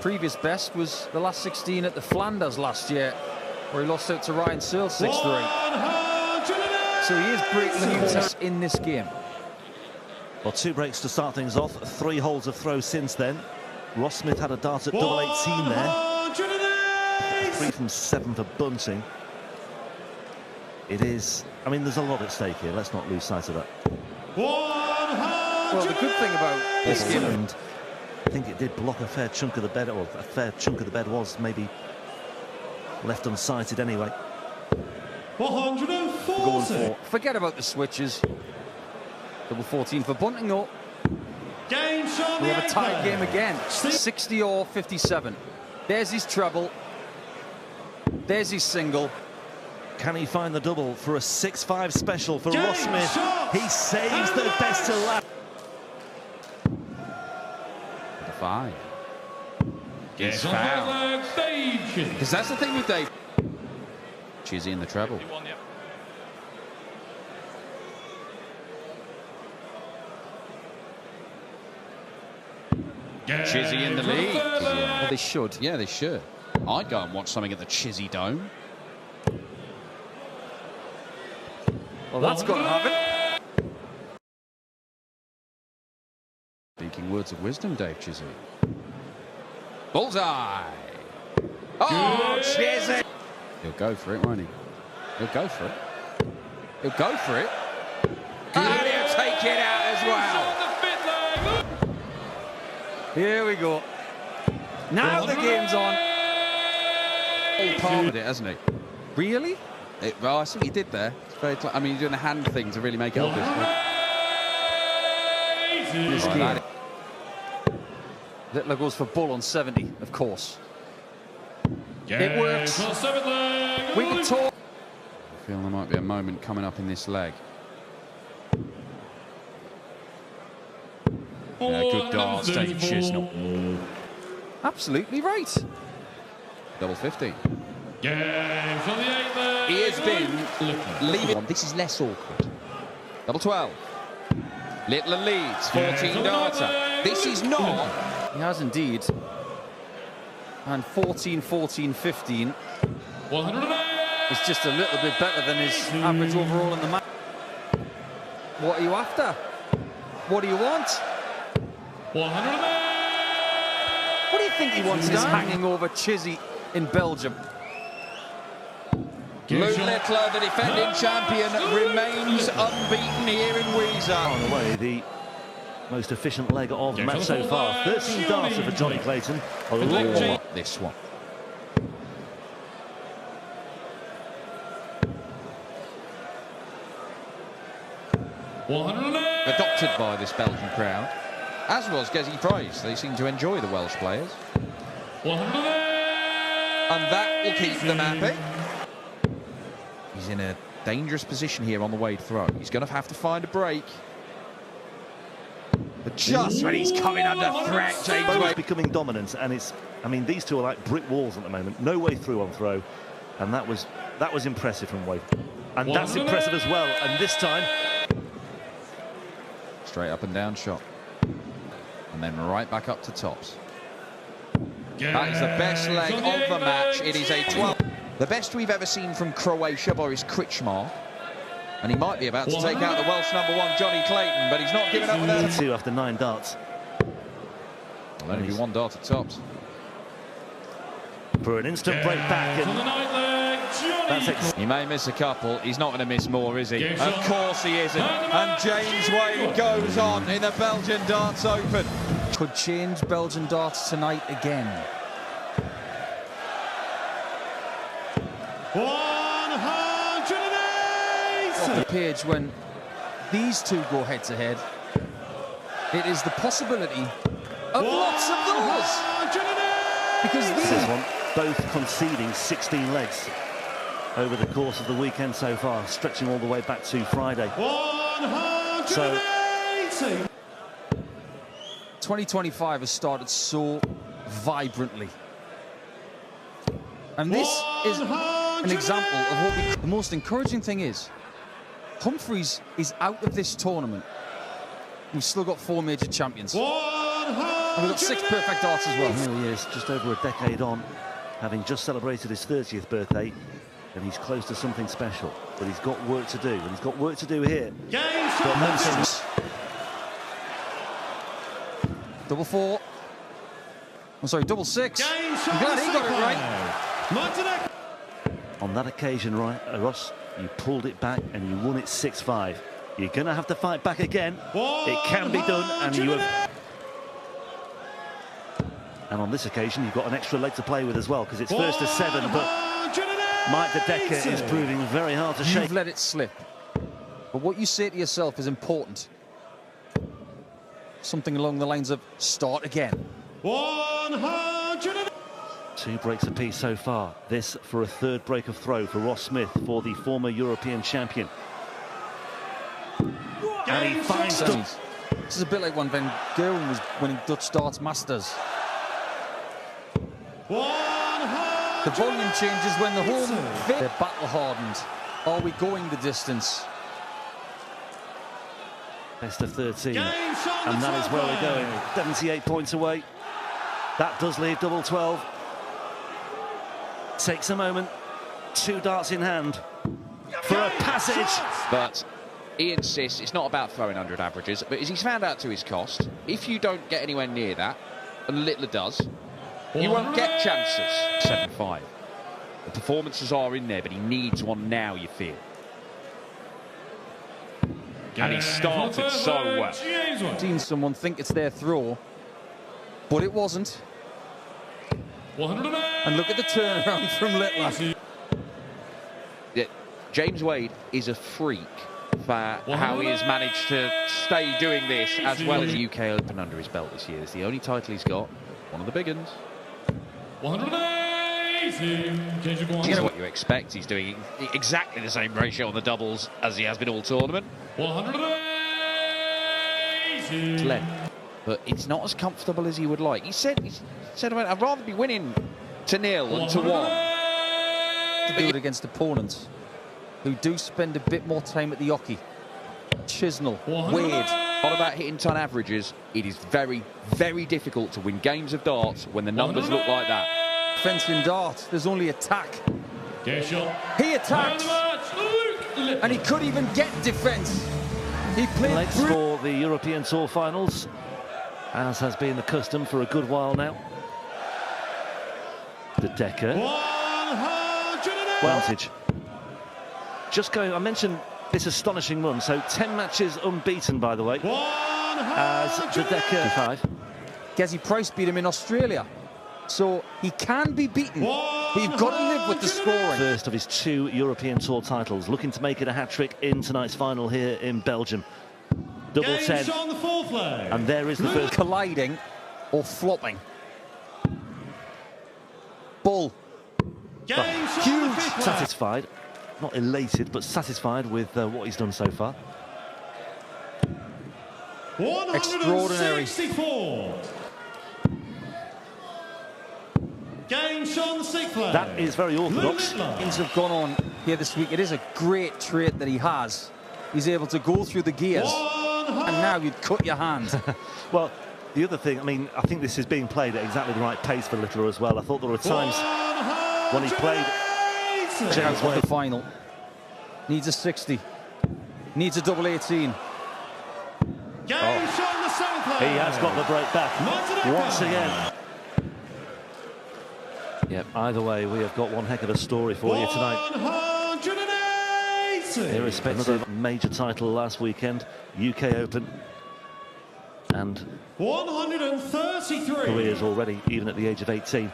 Previous best was the last 16 at the Flanders last year, where he lost out to Ryan Searle 6-3. So he is breaking new territory in this game. Well, 2 breaks to start things off. 3 holes of throw since then. Ross Smith had a dart at double 18 there. 3 from 7 for bunting. It is, I mean, there's a lot at stake here. Let's not lose sight of that. Well, the good thing about this game, and I think it did block a fair chunk of the bed, or a fair chunk of the bed was maybe left unsighted anyway. 140. Forget about the switches. Double 14 for bunting, though. Game shot. We have a tied game again. 60 or 57. There's his treble. There's his single. Can he find the double for a 6-5 special for Ross Smith? He saves the best to last. 5. He's fouled. Because that's the thing with Dave. Chizzy in the treble. Chizzy in the lead. Well, they should. Yeah, they should. I'd go and watch something at the Chizzy Dome. Well, that's got to have it. Speaking words of wisdom, Dave Chizzy. Bullseye. Oh, Chizzy. He'll go for it, won't he? He'll go for it. He'll go for it. And he'll take it out as well. Here we go. Now the game's on. Oh, palmed it, hasn't he? Really? Well, I see what he did there. It's very I mean, you're doing a hand thing to really make it obvious. This game. Littler goes for bull on 70, of course. It works. We can talk. I feel there might be a moment coming up in this leg. Yeah, good darts, Dave Chisnell. Absolutely right. Double 50. He has been leaving. This is less awkward. Double 12. Littler leads, 14 darter. This is not. He has indeed. And 14, 14, 15. 108. It's just a little bit better than his average overall in the match. What are you after? What do you want? 108. What do you think he wants? He's hanging over Chizzy in Belgium. Lou Littler, the defending champion, remains unbeaten here in Weezer. On the way, the most efficient leg of the match so far. 13 darter for Johnny Clayton. A lot more. This one. Adopted by this Belgian crowd, as was Gezi Price. They seem to enjoy the Welsh players. 108. And that will keep them happy. He's in a dangerous position here on the wade throw. He's going to have to find a break. But just when he's coming under threat, James Both becoming dominant, and it's, I mean, these two are like brick walls at the moment. No way through on throw, and that was impressive from Wade. And that's impressive as well. And this time, straight up and down shot. And then right back up to tops. That is the best leg of the match. It is a 12. The best we've ever seen from Croatia, Boris Kričmar. And he might be about to take out the Welsh #1, Johnny Clayton, but he's not giving up with that. 2 after 9 darts. Well, only 1 dart at tops. For an instant break back. And that's it. He may miss a couple. He's not going to miss more, is he? Of course he isn't. And James Wade goes on in the Belgian Darts Open. Could change Belgian darts tonight again. 108. Off the page when these two go head to head, it is the possibility of lots of those. Because This one, both conceding 16 legs over the course of the weekend so far, stretching all the way back to Friday. 180. 2025 has started so vibrantly. And this is an example of what the most encouraging thing is. Humphreys is out of this tournament. We've still got 4 major champions. 100. And we've got 6 perfect darts as well. Here he is, just over a decade on, having just celebrated his 30th birthday, and he's close to something special. But he's got work to do, and he's got work to do here. But Memphis. Double 4. I'm sorry, double 6. I'm glad he got it right. On that occasion, Ross, you pulled it back and you won it 6-5. You're going to have to fight back again. It can be done, and you have. And on this occasion, you've got an extra leg to play with as well, because it's first to 7. But Mike the Decker is proving very hard to shake. You've let it slip. But what you say to yourself is important. Something along the lines of start again. 100. 2 breaks apiece so far. This for a 3rd break of throw for Ross Smith, for the former European champion. And he finds them. This is a bit like when Van Gerwen was winning Dutch Darts Masters. The volume changes when the home they're battle hardened. Are we going the distance? Best of 13, and that is where we're going. 78 points away. That does leave double 12. Takes a moment. 2 darts in hand for a passage. But he insists it's not about throwing 100 averages, but as he's found out to his cost, if you don't get anywhere near that, and Littler does, you won't get chances. 7-5. The performances are in there, but he needs one now, you feel. And he started so well. Seen someone think it's their throw, but it wasn't. 108. And look at the turnaround from Littler. Yeah, James Wade is a freak for how he has managed to stay doing this as well as the UK Open under his belt this year. It's the only title he's got, one of the big ones. 180. You know what you expect. He's doing exactly the same ratio on the doubles as he has been all tournament. 180. Length. But it's not as comfortable as he would like. He said I'd rather be winning to 0 than to 1. To do it against opponents who do spend a bit more time at the hockey. Chisnell, Wade. Not about hitting ton averages. It is very, very difficult to win games of darts when the numbers look like that. Fencing dart, there's only attack. He attacked, and he could even get defence. He played Legs for the European Tour finals, as has been the custom for a good while now. The Decker. Advantage. Just going, I mentioned this astonishing run, so 10 matches unbeaten, by the way, as the Decker 5. Gezi Price beat him in Australia, so he can be beaten, but you've got to live with the scoring. First of his 2 European Tour titles, looking to make it a hat-trick in tonight's final here in Belgium. Double 10, and there is the first. Colliding or flopping. Bull. Huge. Satisfied, not elated, but satisfied with what he's done so far. Extraordinary. That is very orthodox. Things have gone on here this week. It is a great trait that he has. He's able to go through the gears, and now you'd cut your hand. Well, the other thing, I mean, I think this is being played at exactly the right pace for Littler as well. I thought there were times when he played James Wade. The final needs a 60, needs a double 18. He has got the break back once again. Yep, either way, we have got one heck of a story for you tonight. Irrespective of a major title last weekend, UK Open, and 133 careers already, even at the age of 18.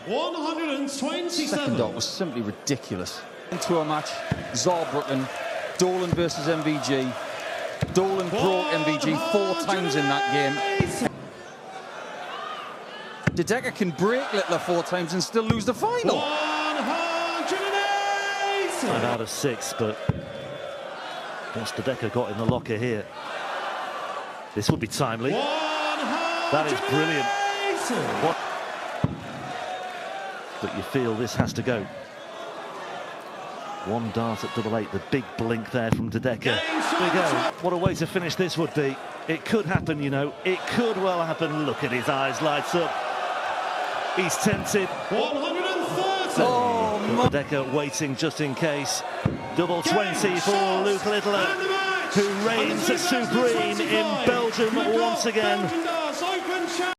127. Second dot was simply ridiculous. Tour match, Saarbrücken, Dolan versus MVG. Dolan broke MVG 4 times in that game. De Decker can break Littler 4 times and still lose the final. 180. 5 out of 6, but what's De Decker got in the locker here? This would be timely. That is brilliant. What? But you feel this has to go. 1 dart at double 8, the big blink there from De Decker. Here we go. What a way to finish this would be. It could happen, you know. It could well happen. Look at his eyes lights up. He's tempted. 130. Oh, Decker waiting just in case. Double 20 for Luke Littler, who reigns supreme in Belgium once again.